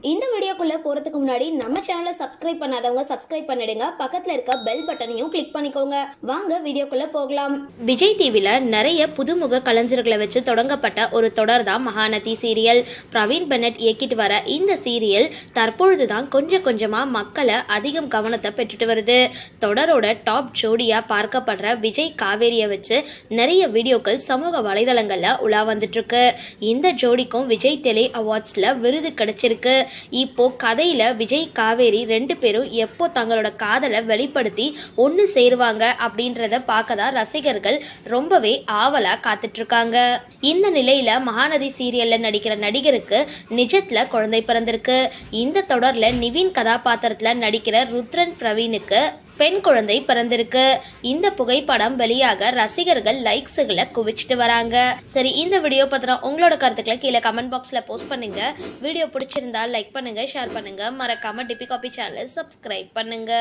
இந்த வீடியோக்குள்ள போறதுக்கு முன்னாடி நம்ம சேனலை சப்ஸ்கிரைப் பண்ணாதவங்க சப்ஸ்கிரைப் பண்ணிடுங்க, பக்கத்துல இருக்க பெல் பட்டனையும் கிளிக் பண்ணிக்கோங்க. வாங்க வீடியோக்குள்ள போகலாம். விஜய் டிவில நிறைய புதுமுக கலைஞர்களை வச்சு தொடங்கப்பட்ட ஒரு தொடர் தான் மகாநதி சீரியல். பிரவீன் பென்னட் இயக்கிட்டு வர இந்த சீரியல் தற்பொழுதுதான் கொஞ்சம் கொஞ்சமா மக்களை அதிகம் கவனத்தை பெற்றுட்டு வருது. தொடரோட டாப் ஜோடியா பார்க்கப்படுற விஜய் காவேரியை வச்சு நிறைய வீடியோக்கள் சமூக வலைதளங்கள்ல உலா வந்துட்டு இருக்கு. இந்த ஜோடிக்கும் விஜய் டெலி அவார்ட்ஸ்ல விருது கிடைச்சிருக்கு. இப்போ கதையில விஜய் காவேரி ரெண்டு பேரும் எப்போ தங்களோட காதலை வெளிப்படுத்தி ஒன்று சேருவாங்க அப்படின்றத பார்க்க தான் ரசிகர்கள் ரொம்பவே ஆவலா காத்துட்டு இருக்காங்க. இந்த நிலையில மகாநதி சீரியல்ல நடிக்கிற நடிகருக்கு நிஜத்துல குழந்தை பிறந்திருக்கு. இந்த தொடர்ல நிவின் கதாபாத்திரத்துல நடிக்கிற ருத்ரன் பிரவீனுக்கு பெண் குழந்தை பிறந்திருக்கு. இந்த புகைப்படம் வெளியாக ரசிகர்கள் லைக்ஸுகளை குவிச்சிட்டு வராங்க. சரி, இந்த வீடியோ பத்தின உங்களோட கருத்துக்களை கீழே கமெண்ட் பாக்ஸ்ல போஸ்ட் பண்ணுங்க. வீடியோ பிடிச்சிருந்தா லைக் பண்ணுங்க, ஷேர் பண்ணுங்க, மறக்காம டிபி காபி சேனலை சப்ஸ்கிரைப் பண்ணுங்க.